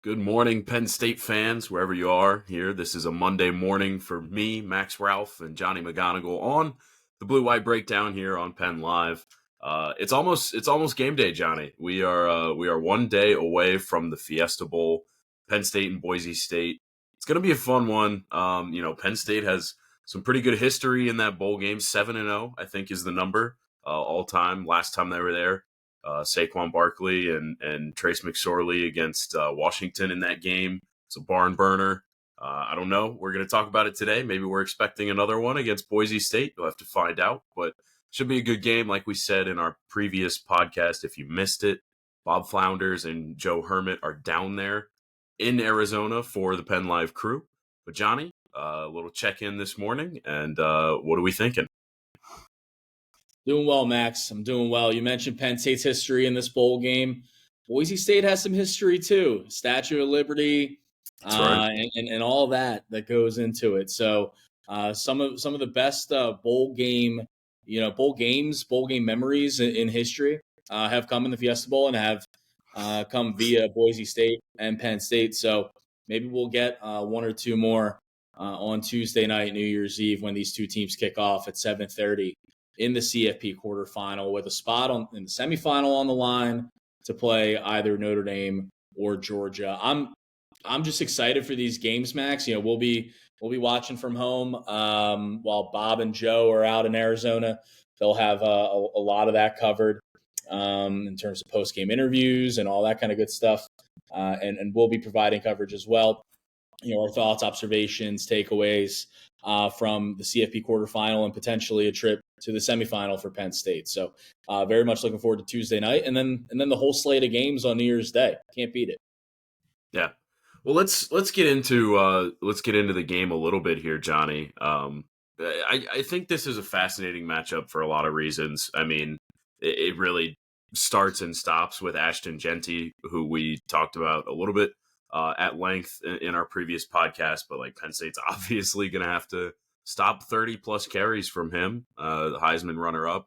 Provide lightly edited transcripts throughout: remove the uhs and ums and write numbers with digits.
Good morning, Penn State fans, wherever you are here. This is a Monday morning for me, Max Ralph, and Johnny McGonigal on the Blue White Breakdown here on PennLive. It's almost game day, Johnny. We are one day away from the Fiesta Bowl, Penn State and Boise State. It's going to be a fun one. Penn State has some pretty good history in that bowl game. 7-0, I think, is the number all time. Last time they were there. Saquon Barkley and Trace McSorley against Washington in that game. It's a barn burner. I don't know. We're going to talk about it today. Maybe we're expecting another one against Boise State. You'll have to find out. But should be a good game, like we said in our previous podcast. If you missed it, Bob Flounders and Joe Hermit are down there in Arizona for the PennLive crew. But Johnny, a little check-in this morning, and what are we thinking? Doing well, Max. I'm doing well. You mentioned Penn State's history in this bowl game. Boise State has some history too. Statue of Liberty, right. and all that goes into it. So some of the best bowl game memories in history have come in the Fiesta Bowl and have come via Boise State and Penn State. So maybe we'll get one or two more on Tuesday night, New Year's Eve, when these two teams kick off at 7:30. In the CFP quarterfinal, with a spot in the semifinal on the line to play either Notre Dame or Georgia. I'm just excited for these games, Max. We'll be watching from home while Bob and Joe are out in Arizona. They'll have a lot of that covered in terms of post-game interviews and all that kind of good stuff. And we'll be providing coverage as well. Our thoughts, observations, takeaways from the CFP quarterfinal and potentially a trip to the semifinal for Penn State. So very much looking forward to Tuesday night, and then the whole slate of games on New Year's Day. Can't beat it. Yeah. Well, let's get into the game a little bit here, Johnny. I think this is a fascinating matchup for a lot of reasons. I mean, it really starts and stops with Ashton Jeanty, who we talked about a little bit at length in our previous podcast, but Penn State's obviously going to have to stop 30 plus carries from him, the Heisman runner-up.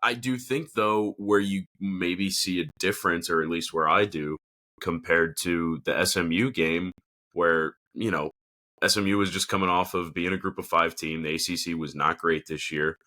I do think, though, where you maybe see a difference, or at least where I do, compared to the SMU game, where, SMU was just coming off of being a group of 5 team. The ACC was not great this year.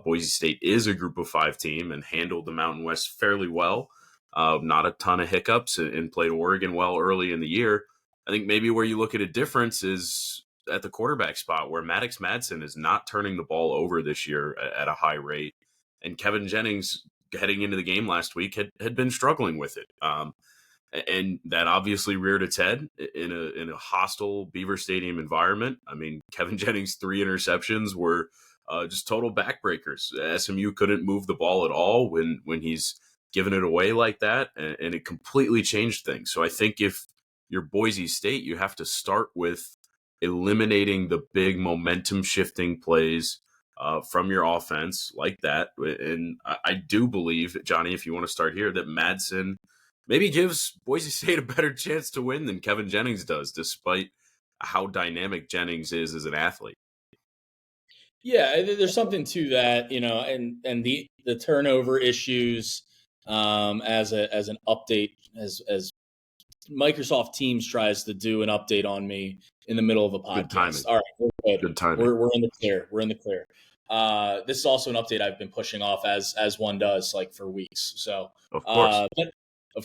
Boise State is a group of 5 team and handled the Mountain West fairly well. Not a ton of hiccups, and played Oregon well early in the year. I think maybe where you look at a difference is at the quarterback spot, where Maddox Madsen is not turning the ball over this year at a high rate. And Kevin Jennings, heading into the game last week, had been struggling with it. And that obviously reared its head in a hostile Beaver Stadium environment. I mean, Kevin Jennings' 3 interceptions were just total backbreakers. SMU couldn't move the ball at all when he's giving it away like that, and it completely changed things. So I think if you're Boise State, you have to start with eliminating the big momentum shifting plays from your offense like that. And I do believe, Johnny, if you want to start here, that Madsen maybe gives Boise State a better chance to win than Kevin Jennings does, despite how dynamic Jennings is as an athlete. Yeah, there's something to that, and the turnover issues as an update, as Microsoft Teams tries to do an update on me in the middle of a podcast. Good timing. All right, we're good. Good timing. We're in the clear. We're in the clear. This is also an update I've been pushing off as one does, for weeks. So of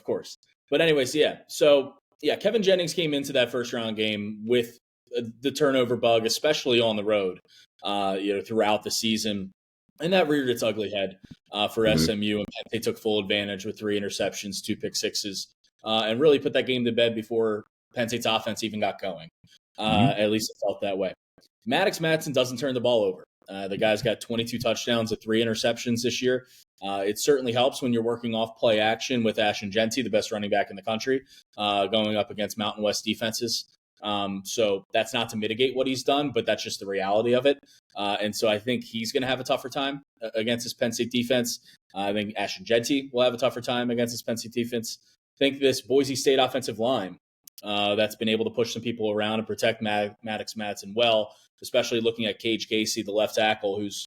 course. But anyways, yeah. So yeah, Kevin Jennings came into that first round game with the turnover bug, especially on the road, throughout the season. And that reared its ugly head for SMU. And they took full advantage with 3 interceptions, 2 pick sixes, and really put that game to bed before Penn State's offense even got going. At least it felt that way. Maddox Madsen doesn't turn the ball over. The guy's got 22 touchdowns and 3 interceptions this year. It certainly helps when you're working off play action with Ashton Jeanty, the best running back in the country, going up against Mountain West defenses. So that's not to mitigate what he's done, but that's just the reality of it. And so I think he's going to have a tougher time against this Penn State defense. I think Ashton Jeanty will have a tougher time against this Penn State defense. I think this Boise State offensive line that's been able to push some people around and protect Maddox Madsen well, especially looking at Cage Casey, the left tackle, who's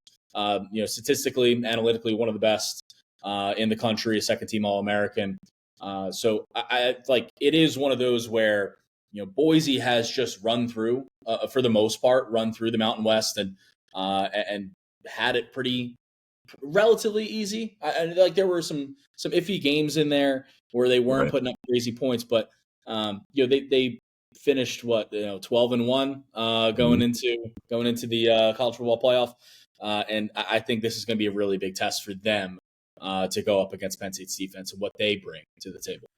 statistically, analytically, one of the best in the country, a second-team All-American. So I like it is one of those where Boise has just run through for the most part, run through the Mountain West and had it pretty relatively easy. Like there were some iffy games in there where they weren't putting up crazy points, but they finished 12-1 going into the college football playoff, and I think this is going to be a really big test for them to go up against Penn State's defense and what they bring to the table.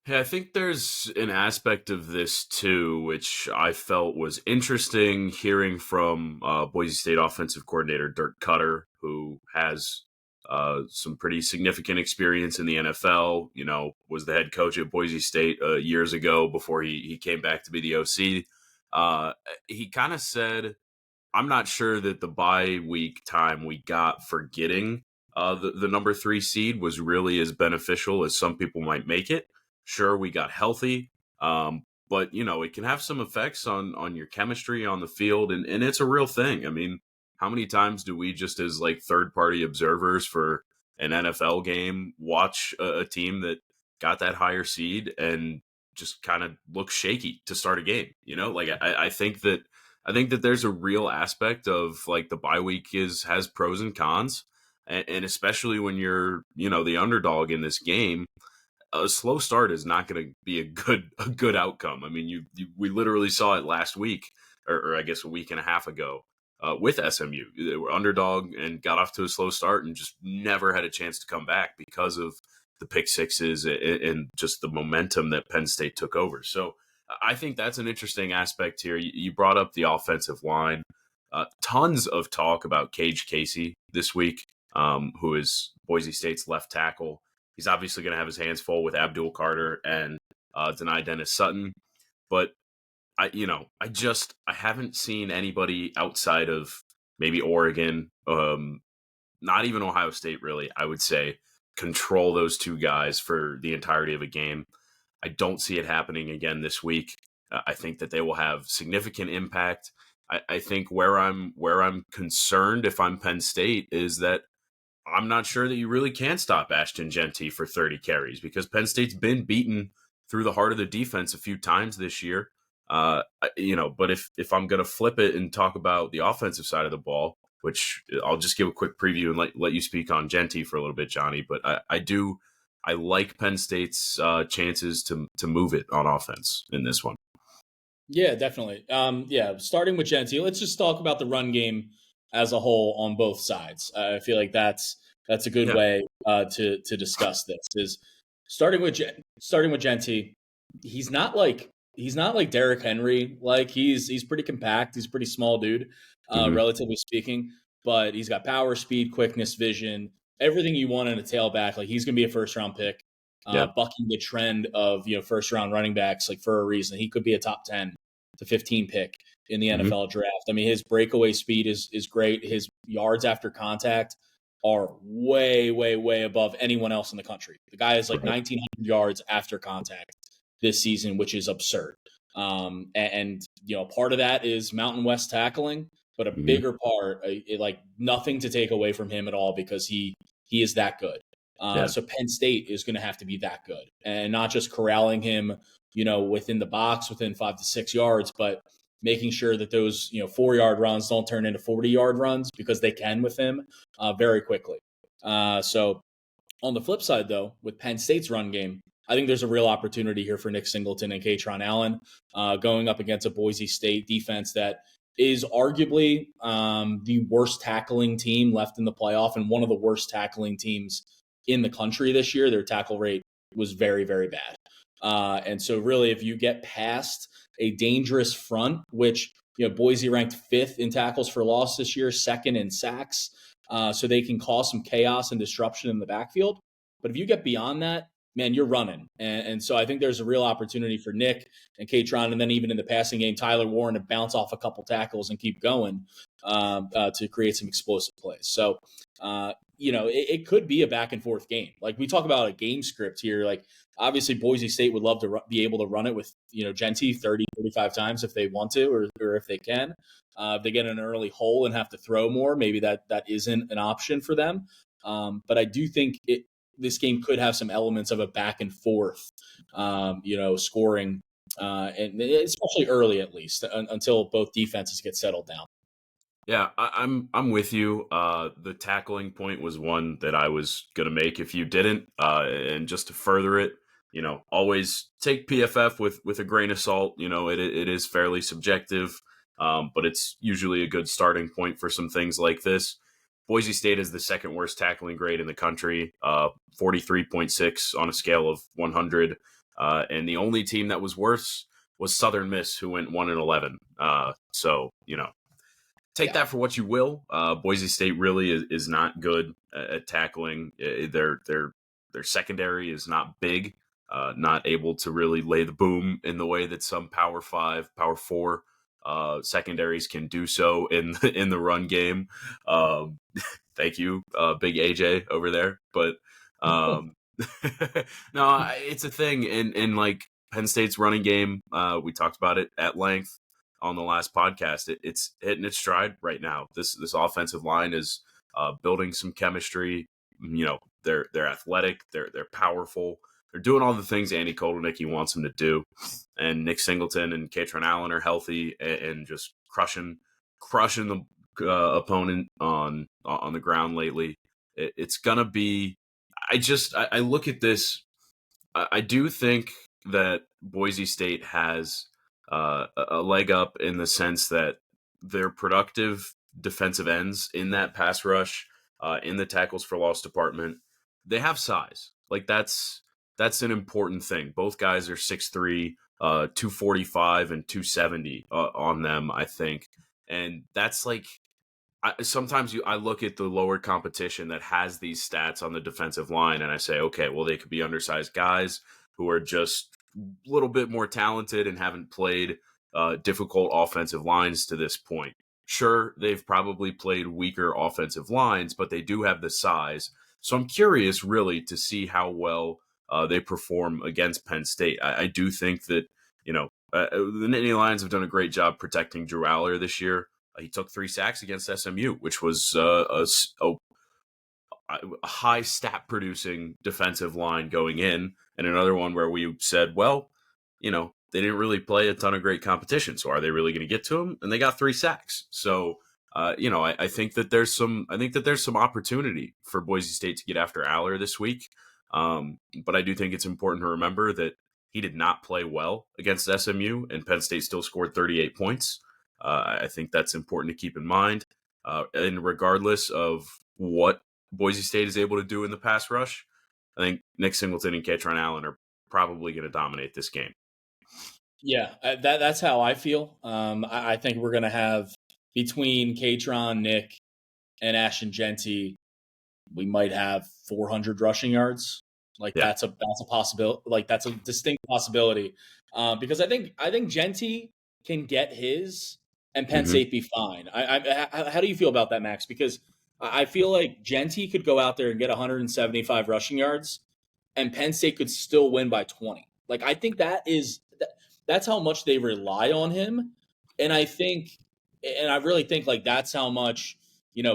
Yeah, I think there's an aspect of this too, which I felt was interesting hearing from Boise State offensive coordinator Dirk Cutter, who has some pretty significant experience in the NFL. Was the head coach at Boise State years ago before he came back to be the OC. He kind of said, I'm not sure that the bye week time we got for getting the number 3 seed was really as beneficial as some people might make it. Sure, we got healthy, but it can have some effects on your chemistry on the field, and it's a real thing. I mean, how many times do we just as like third-party observers for an NFL game watch a team that got that higher seed and just kind of look shaky to start a game? Like I think that there's a real aspect of like the bye week has pros and cons, and especially when you're the underdog in this game. A slow start is not going to be a good outcome. I mean, we literally saw it last week, or I guess a week and a half ago, with SMU. They were underdog and got off to a slow start and just never had a chance to come back because of the pick sixes and just the momentum that Penn State took over. So I think that's an interesting aspect here. You brought up the offensive line. Tons of talk about Cage Casey this week, who is Boise State's left tackle. He's obviously going to have his hands full with Abdul Carter and Denai Dennis Sutton, but I haven't seen anybody outside of maybe Oregon, not even Ohio State, really. I would say control those two guys for the entirety of a game. I don't see it happening again this week. I think that they will have significant impact. I think where I'm concerned if I'm Penn State is that I'm not sure that you really can stop Ashton Jeanty for 30 carries because Penn State's been beaten through the heart of the defense a few times this year. But if I'm going to flip it and talk about the offensive side of the ball, which I'll just give a quick preview and let you speak on Jeanty for a little bit, Johnny. But I like Penn State's chances to move it on offense in this one. Yeah, definitely. Starting with Jeanty, let's just talk about the run game as a whole on both sides. I feel like that's a good way to discuss this. Is starting with Jeanty, he's not like Derrick Henry. Like he's pretty compact. He's a pretty small dude, relatively speaking. But he's got power, speed, quickness, vision, everything you want in a tailback. Like he's gonna be a first round pick. Bucking the trend of first round running backs like for a reason. He could be a top 10 to 15 pick in the NFL draft. I mean, his breakaway speed is great. His yards after contact are way, way, way above anyone else in the country. The guy is like 1,900 yards after contact this season, which is absurd. And part of that is Mountain West tackling, but a bigger part, like nothing to take away from him at all because he is that good. So Penn State is going to have to be that good and not just corralling him, within the box, within 5 to 6 yards, but making sure that those, 4-yard runs don't turn into 40-yard runs because they can with him very quickly. So on the flip side, though, with Penn State's run game, I think there's a real opportunity here for Nick Singleton and Katron Allen going up against a Boise State defense that is arguably the worst tackling team left in the playoff and one of the worst tackling teams in the country this year. Their tackle rate was very, very bad. And so really, if you get past a dangerous front, which, Boise ranked 5th in tackles for loss this year, 2nd in sacks, so they can cause some chaos and disruption in the backfield. But if you get beyond that, man, you're running. And so I think there's a real opportunity for Nick and Katron, and then even in the passing game, Tyler Warren to bounce off a couple tackles and keep going to create some explosive plays. So, it could be a back and forth game. Like we talk about a game script here. Like obviously Boise State would love to be able to run it with, Jeanty 30, 35 times if they want to, or if they can. If they get in an early hole and have to throw more, maybe that isn't an option for them. But I do think this game could have some elements of a back and forth, scoring, and especially early at least until both defenses get settled down. Yeah, I'm with you. The tackling point was one that I was gonna make if you didn't. And just to further it, always take PFF with a grain of salt. It is fairly subjective, but it's usually a good starting point for some things like this. Boise State is the second worst tackling grade in the country, 43.6 on a scale of 100, and the only team that was worse was Southern Miss, who went 1-11. So take that for what you will. Boise State really is not good at tackling. Their secondary is not big, not able to really lay the boom in the way that some Power 5, Power 4 secondaries can do so in the run game. Thank you, big AJ over there. But no, it's a thing in like Penn State's running game. We talked about it at length on the last podcast. It's hitting its stride right now. This offensive line is building some chemistry. They're athletic. They're powerful. They're doing all the things Andy Kotelnicki wants them to do. And Nick Singleton and Katron Allen are healthy and just crushing the opponent on the ground lately. It's gonna be. I look at this. I do think that Boise State has a leg up in the sense that they're productive defensive ends in that pass rush, in the tackles for loss department. They have size. Like that's an important thing. Both guys are 6'3", 245 and 270 on them, I think. And that's like, sometimes I look at the lower competition that has these stats on the defensive line and I say, okay, well, they could be undersized guys who are just a little bit more talented and haven't played difficult offensive lines to this point. Sure, they've probably played weaker offensive lines, but they do have the size. So I'm curious really to see how well they perform against Penn State. I do think that, the Nittany Lions have done a great job protecting Drew Aller this year. He took 3 sacks against SMU, which was a high stat producing defensive line going in, and another one where we said, well, they didn't really play a ton of great competition, so are they really going to get to him? And they got 3 sacks. So, I think that there's some opportunity for Boise State to get after Aller this week. But I do think it's important to remember that he did not play well against SMU, and Penn State still scored 38 points. I think that's important to keep in mind. And regardless of what Boise State is able to do in the pass rush, I think Nick Singleton and Katron Allen are probably going to dominate this game. Yeah, that's how I feel. I think we're going to have, between Katron, Nick, and Ashton Jeanty, we might have 400 rushing yards. That's a possibility. Like that's a distinct possibility, because I think Jeanty can get his, and Penn State be fine. How do you feel about that, Max? Because I feel like Jeanty could go out there and get 175 rushing yards, and Penn State could still win by 20. Like I think that's how much they rely on him, and I really think like that's how much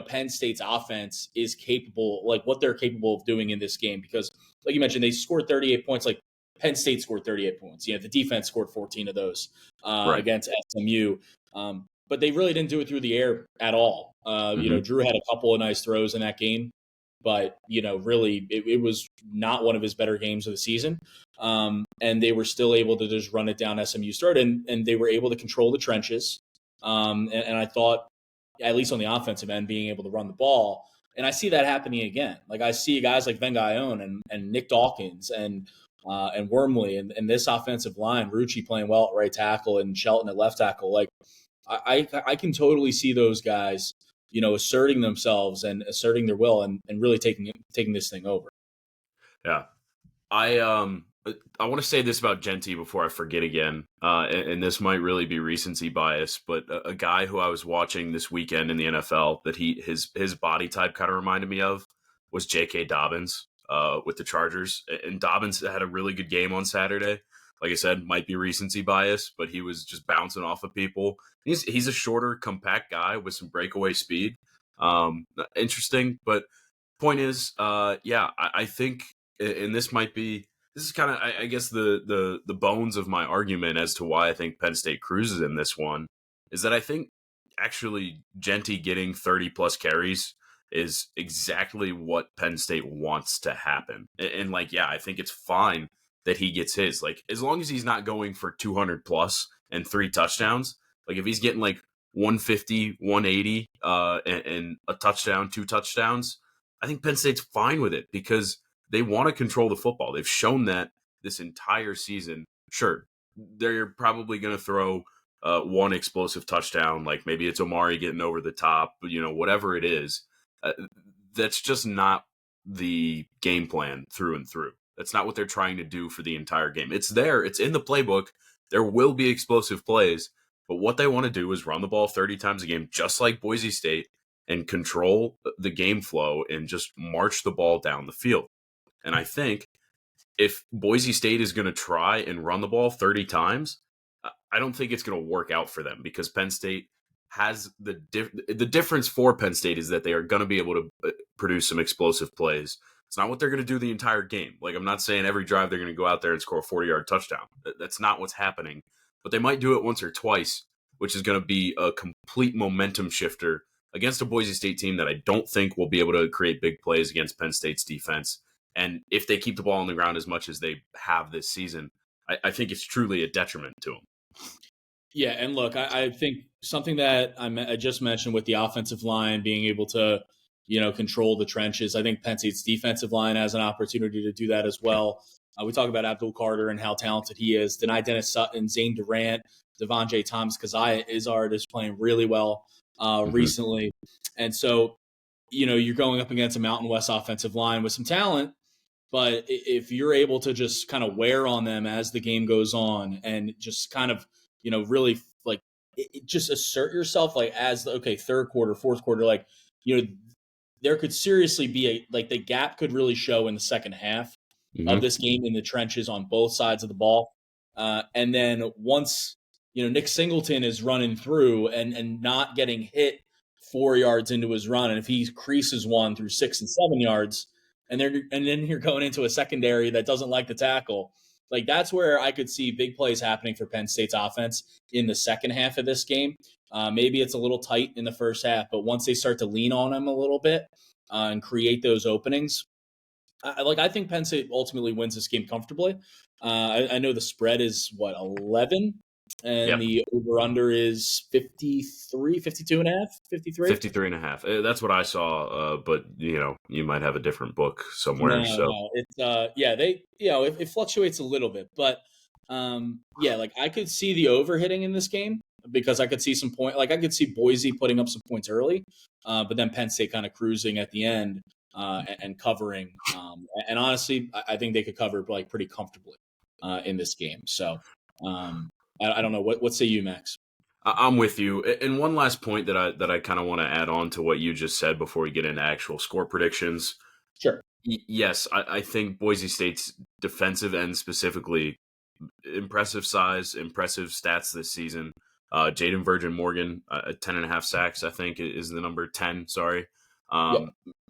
Penn State's offense is capable, like what they're capable of doing in this game. Because like you mentioned, they scored 38 points. Like Penn State scored 38 points. The defense scored 14 of those against SMU. But they really didn't do it through the air at all. Drew had a couple of nice throws in that game, but really it was not one of his better games of the season. And they were still able to just run it down SMU's throat, and they were able to control the trenches. And I thought, at least on the offensive end, being able to run the ball. And I see that happening again. Like I see guys like Vengayon and Nick Dawkins and Wormley and this offensive line, Rucci playing well at right tackle and Shelton at left tackle. Like I can totally see those guys, asserting themselves and asserting their will and really taking this thing over. Yeah. I want to say this about Jeanty before I forget again, and this might really be recency bias, but a guy who I was watching this weekend in the NFL that his body type kind of reminded me of was J.K. Dobbins with the Chargers. And Dobbins had a really good game on Saturday. Like I said, might be recency bias, but he was just bouncing off of people. He's a shorter, compact guy with some breakaway speed. Interesting, but Point is, I think, and this is kind of, I guess, the bones of my argument as to why I think Penn State cruises in this one, is that I think actually Jeanty getting 30 plus carries is exactly what Penn State wants to happen. And like, yeah, I think it's fine that he gets his. Like, as long as he's not going for 200 plus and 3 touchdowns, like if he's getting like 150, 180, and a touchdown, 2 touchdowns, I think Penn State's fine with it because they want to control the football. They've shown that this entire season. Sure, they're probably going to throw one explosive touchdown, like maybe it's Omari getting over the top, whatever it is. That's just not the game plan through and through. That's not what they're trying to do for the entire game. It's there. It's in the playbook. There will be explosive plays, but what they want to do is run the ball 30 times a game, just like Boise State, and control the game flow and just march the ball down the field. And I think if Boise State is going to try and run the ball 30 times, I don't think it's going to work out for them because Penn State has the difference for Penn State is that they are going to be able to produce some explosive plays. It's not what they're going to do the entire game. Like, I'm not saying every drive they're going to go out there and score a 40-yard touchdown. That's not what's happening. But they might do it once or twice, which is going to be a complete momentum shifter against a Boise State team that I don't think will be able to create big plays against Penn State's defense. And if they keep the ball on the ground as much as they have this season, I think it's truly a detriment to them. Yeah, and look, I think something that I just mentioned with the offensive line being able to, control the trenches. I think Penn State's defensive line has an opportunity to do that as well. We talk about Abdul Carter and how talented he is. Deni Dennis Sutton, Zane Durant, Devon J. Thomas, Keziah Izzard is playing really well recently. And so, you're going up against a Mountain West offensive line with some talent. But if you're able to just kind of wear on them as the game goes on and just kind of, really like just assert yourself like as, okay, third quarter, fourth quarter, like, there could seriously be the gap could really show in the second half of this game in the trenches on both sides of the ball. And then once, Nick Singleton is running through and not getting hit 4 yards into his run, and if he creases one through 6 and 7 yards, and then you're going into a secondary that doesn't like the tackle. Like, that's where I could see big plays happening for Penn State's offense in the second half of this game. Maybe it's a little tight in the first half, but once they start to lean on him a little bit and create those openings, I think Penn State ultimately wins this game comfortably. I know the spread is 11, and the over-under is 53, 52 and a half, 53? 53 and a half. That's what I saw, but, you might have a different book somewhere. No. It's, it fluctuates a little bit. But, I could see the over hitting in this game because I could see some point. Like, I could see Boise putting up some points early, but then Penn State kind of cruising at the end and covering. And honestly, I think they could cover, pretty comfortably in this game. So, I don't know. What say you, Max? I'm with you. And one last point that I kind of want to add on to what you just said before we get into actual score predictions. Sure. Yes, I think Boise State's defensive end specifically, impressive size, impressive stats this season. Jaden Virgin Morgan, 10.5 sacks, I think is the number 10. Sorry.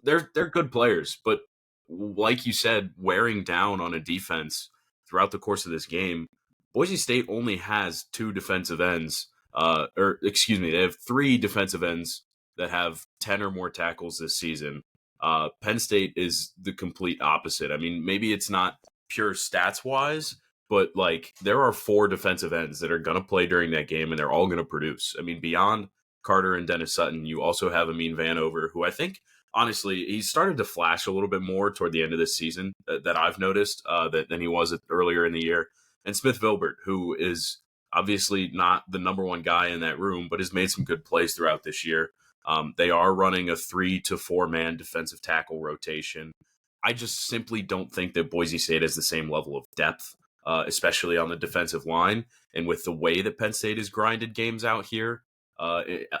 They're good players, but like you said, wearing down on a defense throughout the course of this game, Boise State only has 2 defensive ends. They have 3 defensive ends that have 10 or more tackles this season. Penn State is the complete opposite. I mean, maybe it's not pure stats wise, but there are 4 defensive ends that are going to play during that game and they're all going to produce. I mean, beyond Carter and Dennis Sutton, you also have Amin Vanover, who I think, honestly, he started to flash a little bit more toward the end of this season that I've noticed than he was earlier in the year. And Smith Vilbert, who is obviously not the number one guy in that room, but has made some good plays throughout this year. They are running a 3 to 4 man defensive tackle rotation. I just simply don't think that Boise State has the same level of depth, especially on the defensive line. And with the way that Penn State has grinded games out here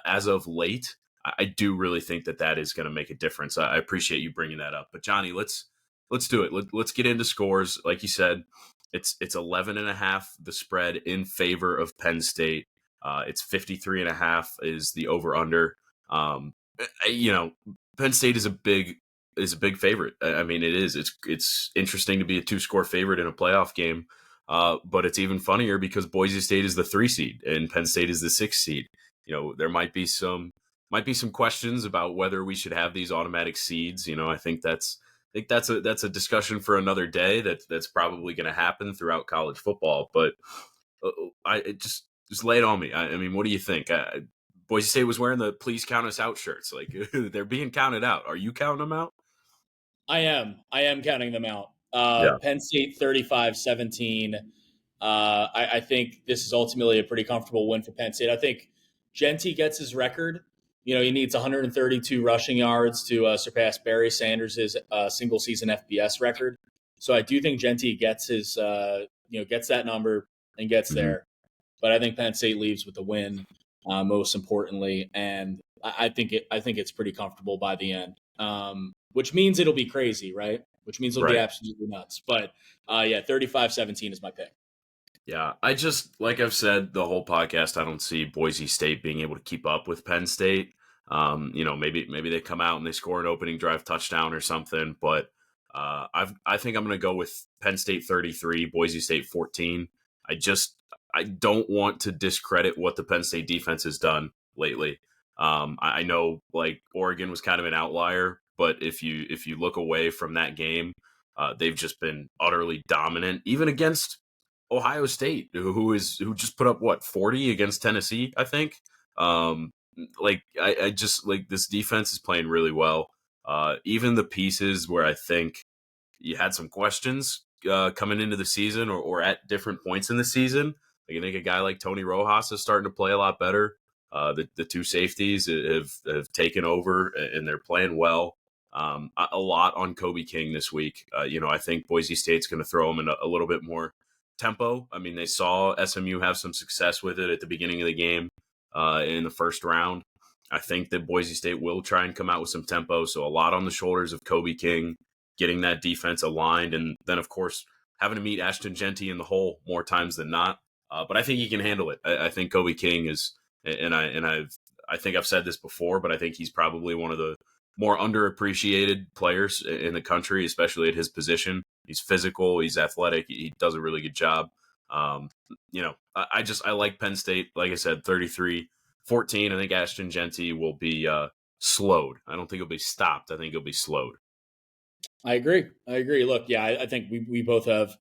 as of late, I do really think that is going to make a difference. I appreciate you bringing that up. But Johnny, let's do it. Let's get into scores. Like you said, it's 11.5 the spread in favor of Penn State. It's 53.5 is the over under. Penn State is a big is a big favorite. I mean, it is. It's interesting to be a 2-score favorite in a playoff game, but it's even funnier because Boise State is the 3 seed and Penn State is the 6 seed. There might be some questions about whether we should have these automatic seeds. I think that's a discussion for another day. That's probably going to happen throughout college football. But just lay it on me. I mean, what do you think? Boise State was wearing the "Please count us out" shirts. Like they're being counted out. Are you counting them out? I am counting them out. Yeah. Penn State 35-17. I think this is ultimately a pretty comfortable win for Penn State. I think Jeanty gets his record. He needs 132 rushing yards to surpass Barry Sanders' single season FBS record. So I do think Jeanty gets his, gets that number and gets there. But I think Penn State leaves with the win, most importantly, and I think it's pretty comfortable by the end. Which means it'll be crazy, right? Which means it'll be absolutely nuts. But 35-17 is my pick. Yeah, like I've said the whole podcast, I don't see Boise State being able to keep up with Penn State. Maybe they come out and they score an opening drive touchdown or something. But I think I'm going to go with Penn State 33, Boise State 14. I don't want to discredit what the Penn State defense has done lately. I know like Oregon was kind of an outlier, but if you look away from that game, they've just been utterly dominant, even against Ohio State, who just put up 40 against Tennessee, I think. I just like this defense is playing really well. Even the pieces where I think you had some questions coming into the season or at different points in the season. Like I think a guy like Tony Rojas is starting to play a lot better. The 2 safeties have taken over and they're playing well. A lot on Kobe King this week. I think Boise State's going to throw him in a little bit more tempo. I mean, they saw SMU have some success with it at the beginning of the game in the first round. I think that Boise State will try and come out with some tempo. So a lot on the shoulders of Kobe King, getting that defense aligned. And then, of course, having to meet Ashton Jeanty in the hole more times than not. But I think he can handle it. I think Kobe King is, and I think I've said this before, but I think he's probably one of the more underappreciated players in the country, especially at his position. He's physical, he's athletic, he does a really good job. I like Penn State, like I said, 33-14. I think Ashton Jeanty will be slowed. I don't think he'll be stopped. I think he'll be slowed. I agree. Look, yeah, I think we both have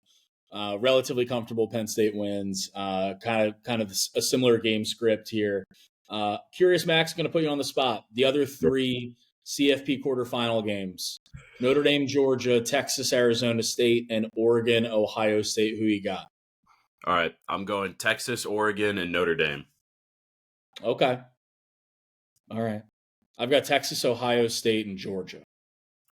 relatively comfortable Penn State wins. Kind of a similar game script here. Curious, Max, going to put you on the spot. The other 3 CFP quarterfinal games: Notre Dame, Georgia, Texas, Arizona State, and Oregon, Ohio State. Who you got? All right, I'm going Texas, Oregon, and Notre Dame. Okay. All right. I've got Texas, Ohio State, and Georgia.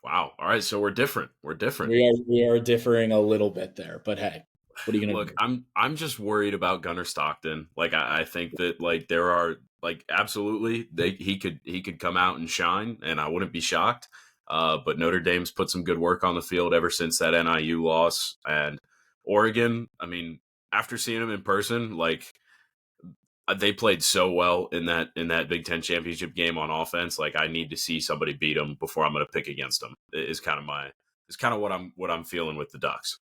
Wow. All right, so we're different. We are differing a little bit there, but hey, what are you gonna look? do? I'm just worried about Gunnar Stockton. Like I think that like there are like absolutely he could come out and shine, and I wouldn't be shocked. But Notre Dame's put some good work on the field ever since that NIU loss, and Oregon. I mean, after seeing them in person, like they played so well in that Big Ten championship game on offense. Like I need to see somebody beat them before I'm going to pick against them. Is kind of what I'm feeling with the Ducks.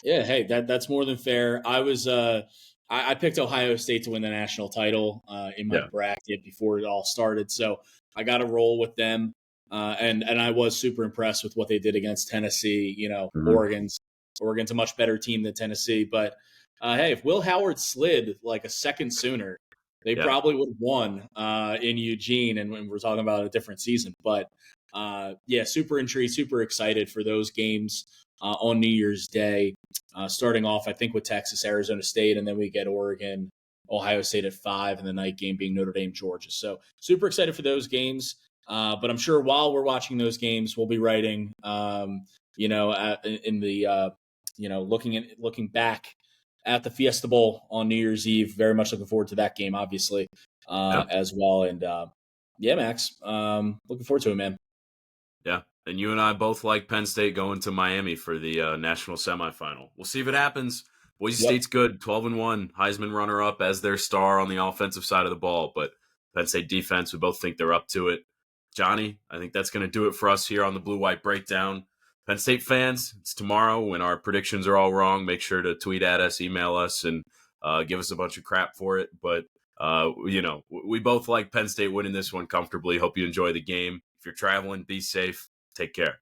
Yeah, hey, that's more than fair. I picked Ohio State to win the national title in my bracket before it all started, so I got to roll with them. And I was super impressed with what they did against Tennessee. Oregon's a much better team than Tennessee, but hey, if Will Howard slid like a second sooner, they probably would have won in Eugene, and we're talking about a different season. But super intrigued, super excited for those games on New Year's Day. Starting off, I think, with Texas, Arizona State, and then we get Oregon, Ohio State at 5, and the night game being Notre Dame, Georgia. So super excited for those games. But I'm sure while we're watching those games, we'll be writing, looking back at the Fiesta Bowl on New Year's Eve. Very much looking forward to that game, obviously, as well. And Max, looking forward to it, man. Yeah. And you and I both like Penn State going to Miami for the national semifinal. We'll see if it happens. Boise State's good, 12-1, Heisman runner-up as their star on the offensive side of the ball. But Penn State defense, we both think they're up to it. Johnny, I think that's going to do it for us here on the Blue White Breakdown. Penn State fans, it's tomorrow when our predictions are all wrong. Make sure to tweet at us, email us, and give us a bunch of crap for it. But, we both like Penn State winning this one comfortably. Hope you enjoy the game. If you're traveling, be safe. Take care.